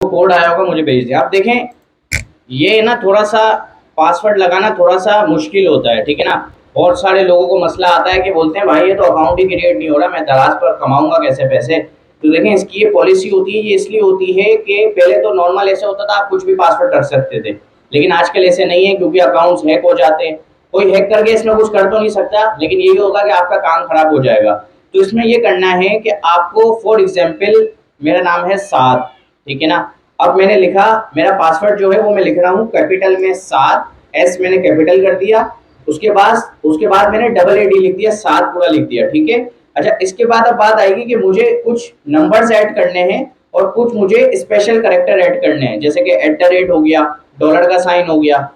Code आया होगा, मुझे भेज दिया। आप देखें, ये ना थोड़ा सा पासवर्ड लगाना थोड़ा सा मुश्किल होता है, ठीक है ना। बहुत सारे लोगों को मसला आता है कि बोलते हैं भाई ये तो अकाउंट ही क्रिएट नहीं हो रहा, मैं दराज पर कमाऊंगा कैसे पैसे। तो देखें, इसकी ये पॉलिसी होती है, ये इसलिए होती है कि पहले तो नॉर्मल ऐसे होता था, आप कुछ भी पासवर्ड रख सकते थे, लेकिन आजकल ऐसे नहीं है, क्योंकि अकाउंट्स हैक हो जाते हैं। कोई हैक करके इसमें कुछ कर तो नहीं सकता, लेकिन यही होगा कि आपका काम खराब हो जाएगा। तो इसमें ये करना है कि आपको, फॉर एग्जाम्पल मेरा नाम है साद, ठीक है ना। अब मैंने लिखा, मेरा पासवर्ड जो है वो मैं लिख रहा हूँ कैपिटल में सात, एस मैंने कैपिटल कर दिया। उसके बाद मैंने डबल एडी लिख दिया, सात पूरा लिख दिया, ठीक है। अच्छा, इसके बाद अब बात आएगी कि मुझे कुछ नंबर्स ऐड करने हैं और कुछ मुझे स्पेशल करेक्टर ऐड करने हैं, जैसे कि एट द रेट हो गया, डॉलर का साइन हो गया।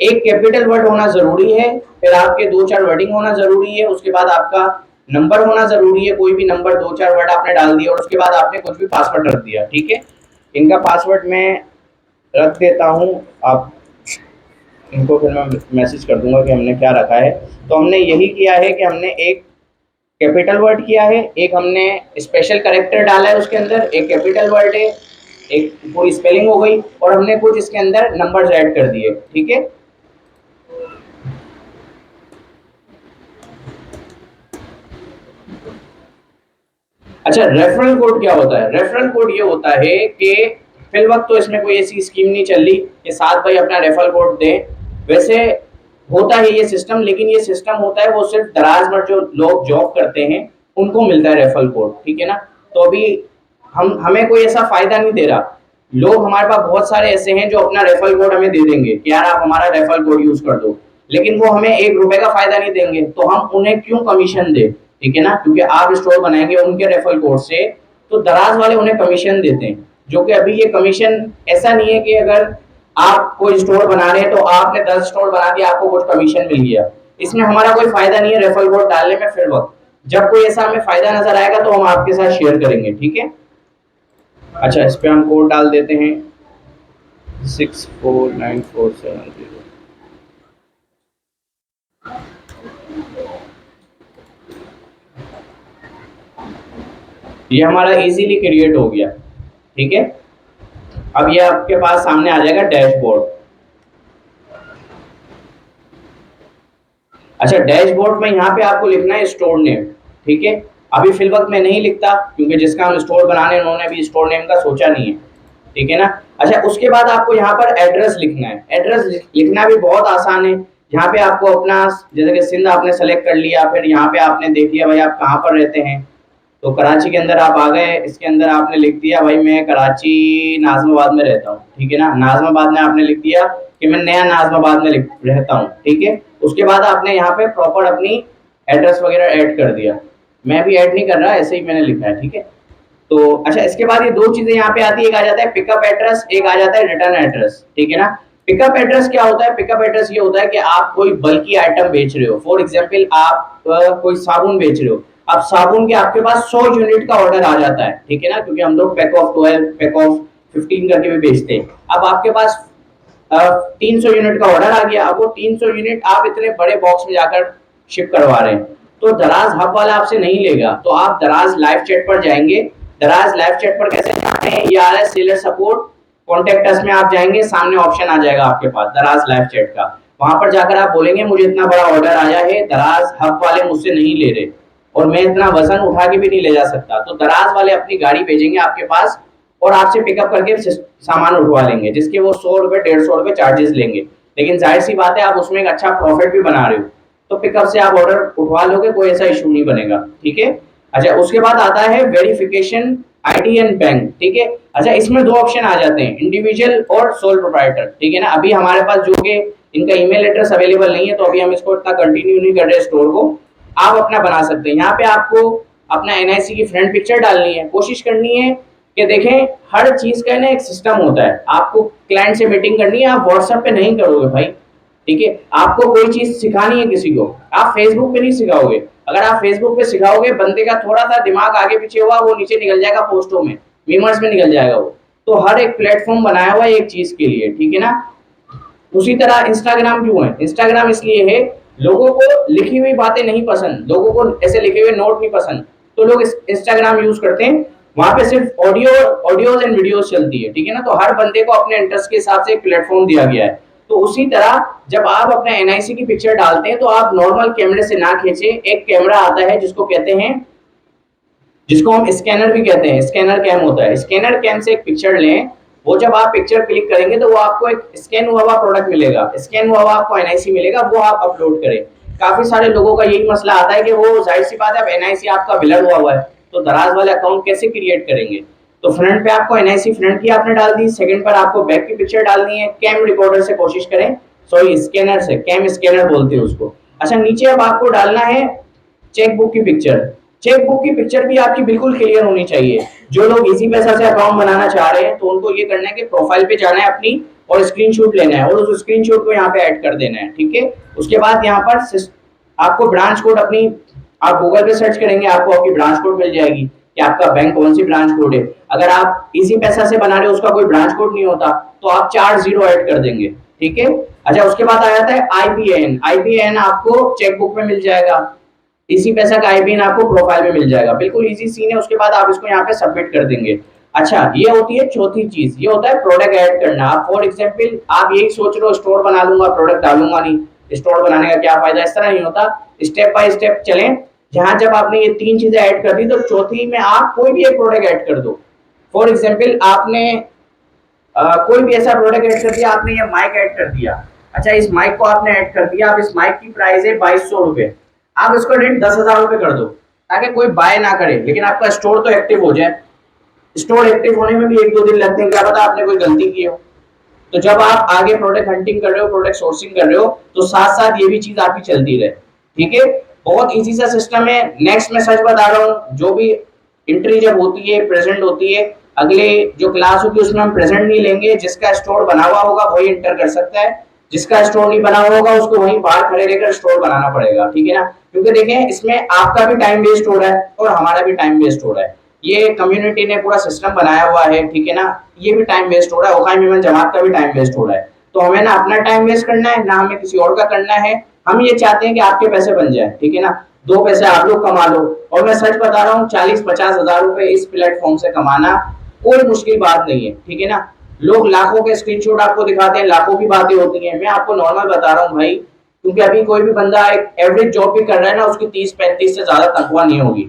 एक कैपिटल वर्ड होना जरूरी है, फिर आपके दो चार वर्डिंग होना जरूरी है, उसके बाद आपका नंबर होना जरूरी है, कोई भी नंबर, दो चार वर्ड आपने डाल दिया, और उसके बाद आपने कुछ भी पासवर्ड रख दिया, ठीक है। इनका पासवर्ड मैं रख देता हूँ, आप इनको फिर मैं मैसेज कर दूंगा कि हमने क्या रखा है। तो हमने यही किया है कि हमने एक कैपिटल वर्ड किया है, एक हमने स्पेशल करेक्टर डाला है उसके अंदर, एक कैपिटल वर्ड है, एक पूरी स्पेलिंग हो गई, और हमने कुछ इसके अंदर नंबर्स ऐड कर दिए, ठीक है। अच्छा, रेफरल कोड क्या होता है? रेफरल कोड ये होता है कि फिल वक्त तो इसमें कोई ऐसी स्कीम नहीं चल रही कि साथ भाई अपना रेफरल कोड दें। वैसे होता है ये सिस्टम, लेकिन ये सिस्टम होता है वो सिर्फ दराज में जो लोग जॉब करते हैं उनको मिलता है रेफरल कोड, ठीक है ना। तो अभी हमें कोई ऐसा फायदा नहीं दे रहा। लोग हमारे पास बहुत सारे ऐसे हैं जो अपना रेफरल कोड हमें दे देंगे कि यार आप हमारा रेफरल कोड यूज कर दो, लेकिन वो हमें एक रुपए का फायदा नहीं देंगे, तो हम उन्हें क्यों कमीशन दे, ठीक है ना। क्योंकि आप स्टोर बनाएंगे उनके रेफरल कोड से, तो दराज वाले उन्हें कमीशन देते हैं, जो कि अभी ये कमीशन ऐसा नहीं है कि अगर आप कोई स्टोर बना रहे हैं तो आपने 10 स्टोर बना दिया, आपको कुछ कमीशन मिल गया। इसमें हमारा कोई फायदा नहीं है रेफरल कोड डालने में। फिर वक्त जब कोई ऐसा हमें फायदा नजर आएगा तो हम आपके साथ शेयर करेंगे, ठीक है। अच्छा, इस पे हम कोड डाल देते हैं 649470। ये हमारा इजीली क्रिएट हो गया, ठीक है। अब ये आपके पास सामने आ जाएगा डैशबोर्ड। अच्छा, डैशबोर्ड में यहाँ पे आपको लिखना है स्टोर नेम, ठीक है। अभी फिल वक्त मैं नहीं लिखता, क्योंकि जिसका हम स्टोर बनाने उन्होंने भी स्टोर नेम का सोचा नहीं है, ठीक है ना। अच्छा, उसके बाद आपको यहाँ पर एड्रेस लिखना है। एड्रेस लिखना भी बहुत आसान है। यहाँ पे आपको अपना, जैसे कि सिंध आपने सेलेक्ट कर लिया, फिर यहाँ पे आपने देख लिया भाई आप कहाँ पर रहते हैं। तो कराची के अंदर आप आ गए, इसके अंदर आपने लिख दिया भाई मैं कराची नाजमाबाद में रहता हूँ, ठीक है ना। नाजमाबाद में आपने लिख दिया कि मैं नया नाजमाबाद में रहता हूँ, ठीक है। उसके बाद आपने यहाँ पे प्रॉपर अपनी एड्रेस वगैरह ऐड कर दिया। मैं भी ऐड नहीं कर रहा, ऐसे ही मैंने लिखा है, ठीक है। तो अच्छा, इसके बाद ये दो चीजें यहाँ पे आती है, एक आ जाता है पिकअप एड्रेस, एक आ जाता है रिटर्न एड्रेस, ठीक है ना। पिकअप एड्रेस क्या होता है? पिकअप एड्रेस ये होता है कि आप कोई बल्कि आइटम बेच रहे हो, फॉर एग्जाम्पल आप कोई साबुन बेच रहे हो। अब साबुन के आपके पास 100 यूनिट का ऑर्डर आ जाता है, ठीक है ना, क्योंकि हम लोग पैक ऑफ 12, पैक ऑफ 15 करके भी बेचते हैं। अब आपके पास 300 यूनिट का ऑर्डर आ गया। अब वो 300 यूनिट आप इतने बड़े बॉक्स में जाकर शिप करवा रहे हैं, तो दराज हब वाला आपसे नहीं लेगा। तो आप दराज लाइव चैट पर जाएंगे। दराज लाइव चैट पर कैसे जाते हैं? ये आ रहा है सेलर सपोर्ट, कॉन्टेक्ट अस में आप जाएंगे, सामने ऑप्शन आ जाएगा आपके पास दराज लाइव चैट का। वहां पर जाकर आप बोलेंगे मुझे इतना बड़ा ऑर्डर आया है, दराज हब वाले मुझसे नहीं ले रहे और मैं इतना वजन उठा के भी नहीं ले जा सकता, तो दराज वाले अपनी गाड़ी भेजेंगे आपके पास और आपसे पिकअप करके सामान उठवा लेंगे, जिसके वो 100 रुपए 150 रुपए चार्जेस लेंगे। लेकिन जाहिर सी बात है आप उसमें एक अच्छा प्रॉफिट भी बना रहे हो, तो पिकअप से आप ऑर्डर उठवा लोगे, कोई ऐसा इशू नहीं बनेगा, ठीक है। अच्छा, उसके बाद आता है वेरिफिकेशन आईडी एंड बैंक, ठीक है। अच्छा, इसमें दो ऑप्शन आ जाते हैं, इंडिविजुअल और सोल प्रोप्राइटर, ठीक है ना। अभी हमारे पास जो कि इनका ईमेल एड्रेस अवेलेबल नहीं है, तो अभी हम इसको इतना कंटिन्यू नहीं कर रहे स्टोर को। आप अपना बना सकते हैं। यहाँ पे आपको अपना एनआईसी की फ्रंट पिक्चर डालनी है, कोशिश करनी है कि देखें हर चीज का ना एक सिस्टम होता है। आपको क्लाइंट से मीटिंग करनी है, आप व्हाट्सएप पे नहीं करोगे भाई, ठीक है। आपको कोई चीज सिखानी है किसी को, आप फेसबुक पे नहीं सिखाओगे। अगर आप फेसबुक पे सिखाओगे, बंदे का थोड़ा सा दिमाग आगे पीछे हुआ, वो नीचे निकल जाएगा, पोस्टों में, मीमर्स में निकल जाएगा वो। तो हर एक प्लेटफॉर्म बनाया हुआ है एक चीज के लिए, ठीक है ना। उसी तरह इंस्टाग्राम क्यों है? इंस्टाग्राम इसलिए है, लोगों को लिखी हुई बातें नहीं पसंद, लोगों को ऐसे लिखे हुए नोट नहीं पसंद, तो लोग इंस्टाग्राम यूज करते हैं। वहां पे सिर्फ ऑडियोज एंड वीडियोस चलती है, ठीक है ना। तो हर बंदे को अपने इंटरेस्ट के हिसाब से एक प्लेटफॉर्म दिया गया है। तो उसी तरह जब आप अपना एनआईसी की पिक्चर डालते हैं तो आप नॉर्मल कैमरे से ना खींचे, एक कैमरा आता है जिसको कहते हैं, जिसको हम स्कैनर भी कहते हैं, स्कैनर कैम होता है। स्कैनर कैम से एक पिक्चर लें, वो जब आप पिक्चर क्लिक करेंगे तो वो आपको एक स्कैन हुआ हुआ प्रोडक्ट मिलेगा, स्कैन हुआ हुआ आपको एनआईसी मिलेगा, वो आप अपलोड करें। काफी सारे लोगों का यही मसला आता है कि वो, जाहिर सी बात है, अब एनआईसी आपका ब्लर हुआ हुआ है तो दराज वाले अकाउंट कैसे क्रिएट करेंगे। तो फ्रंट पे आपको एनआईसी फ्रंट की आपने डाल दी, सेकंड पर आपको बैक की पिक्चर डालनी है, कैम रिकॉर्डर से कोशिश करें, सॉरी स्कैनर से, कैम स्कैनर बोलते हैं उसको। अच्छा, नीचे अब आपको डालना है चेकबुक की पिक्चर। चेकबुक की पिक्चर भी आपकी बिल्कुल क्लियर होनी चाहिए। जो लोग इजी पैसा से अकाउंट बनाना चाह रहे हैं तो उनको ये करना है कि प्रोफाइल पे जाना है अपनी और स्क्रीनशॉट लेना है और उस स्क्रीनशॉट को यहाँ पे ऐड कर देना है, ठीक है। उसके बाद यहाँ पर आपको ब्रांच कोड अपनी, आप गूगल पे सर्च करेंगे आपको आपकी ब्रांच कोड मिल जाएगी कि आपका बैंक कौन सी ब्रांच कोड है। अगर आप इजी पैसा से बना रहे हो, उसका कोई ब्रांच कोड नहीं होता, तो आप 4 0 ऐड कर देंगे, ठीक है। अच्छा, उसके बाद आ जाता है आईबीएन। आईबीएन आपको चेकबुक में मिल जाएगा, इसी पैसा का आईबीएन आपको प्रोफाइल में मिल जाएगा, बिल्कुल इजी सीन है। उसके बाद आप इसको यहाँ पे सबमिट कर देंगे। अच्छा, ये होती है चौथी चीज, ये होता है प्रोडक्ट ऐड करना। आप फॉर एग्जांपल आप यही सोच रहे हो स्टोर बना लूंगा, प्रोडक्ट डालूंगा नहीं, स्टोर बनाने का क्या फायदा, इस तरह नहीं होता। स्टेप बाय स्टेप चलें। जहां जब आपने ये 3 चीजें ऐड कर दी तो चौथी में आप कोई भी एक प्रोडक्ट ऐड कर दो। फॉर एग्जाम्पल आपने कोई भी ऐसा प्रोडक्ट ऐड कर दिया, आपने ये माइक ऐड कर दिया। अच्छा, इस माइक को आपने ऐड कर दिया, अब इस माइक की प्राइस है 2200 रुपए, आप इसको रेट 10,000 रुपए कर दो ताकि कोई बाय ना करे, लेकिन आपका स्टोर तो एक्टिव हो जाए। स्टोर एक्टिव होने में भी 1-2 दिन लगते हैं, क्या पता आपने कोई गलती की हो। तो जब आप आगे प्रोडक्ट हंटिंग कर रहे हो, प्रोडक्ट सोर्सिंग कर रहे हो, तो साथ साथ ये भी चीज आपकी चलती रहे, ठीक है। बहुत इजी सा सिस्टम है। नेक्स्ट मैं सच बता रहा हूँ, जो भी एंट्री जब होती है, प्रेजेंट होती है, अगले जो क्लास होगी उसमें हम प्रेजेंट नहीं लेंगे। जिसका स्टोर बना हुआ होगा वही एंटर कर सकता है, जिसका स्टोर नहीं बना हुआ होगा उसको वहीं बाहर खड़े रहकर स्टोर बनाना पड़ेगा, ठीक है ना। क्योंकि देखें, इसमें आपका भी टाइम वेस्ट हो रहा है और हमारा भी टाइम वेस्ट हो रहा है। ये कम्युनिटी ने पूरा सिस्टम बनाया हुआ है, ठीक है ना। ये भी टाइम वेस्ट हो रहा है, ओकाई मेमन जमात का भी टाइम वेस्ट हो रहा है। तो हमें ना अपना टाइम वेस्ट करना है, ना हमें किसी और का करना है। हम ये चाहते हैं कि आपके पैसे बन जाए, ठीक है ना, 2 पैसे आप लोग कमा लो। और मैं सच बता रहा हूँ, 40-50 हजार रुपए इस प्लेटफॉर्म से कमाना कोई मुश्किल बात नहीं है, ठीक है ना। लोग लाखों के स्क्रीनशॉट आपको दिखाते हैं, लाखों की बातें होती हैं, मैं आपको नॉर्मल बता रहा हूँ भाई। क्योंकि अभी कोई भी बंदा एक एवरेज जॉब भी कर रहा है ना, उसकी 30-35 से ज्यादा तनख्वाह नहीं होगी,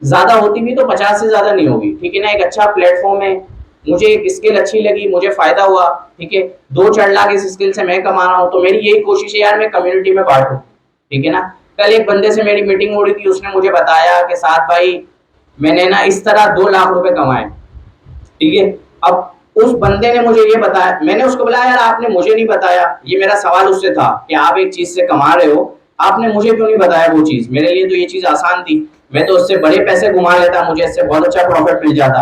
ज्यादा होती भी तो 50 से ज्यादा नहीं होगी, ठीक है ना। एक अच्छा प्लेटफॉर्म है, मुझे एक स्किल अच्छी लगी, मुझे फायदा हुआ, ठीक है। 2-4 लाख इस स्किल से मैं कमा रहा हूँ, तो मेरी यही कोशिश है यार, मैं कम्युनिटी में बांटूं, ठीक है ना। कल एक बंदे से मेरी मीटिंग हो रही थी, उसने मुझे बताया कि साथ भाई मैंने ना इस तरह 2 लाख रुपए कमाए, ठीक है। अब उस बंदे ने मुझे ये बताया, मैंने उसको बोला यार आपने मुझे नहीं बताया। ये मेरा सवाल उससे था कि आप एक चीज से कमा रहे हो, आपने मुझे क्यों नहीं बताया वो चीज, मेरे लिए तो ये चीज आसान थी, मैं तो उससे बड़े पैसे घुमा लेता, मुझे इससे बहुत अच्छा प्रॉफिट मिल जाता।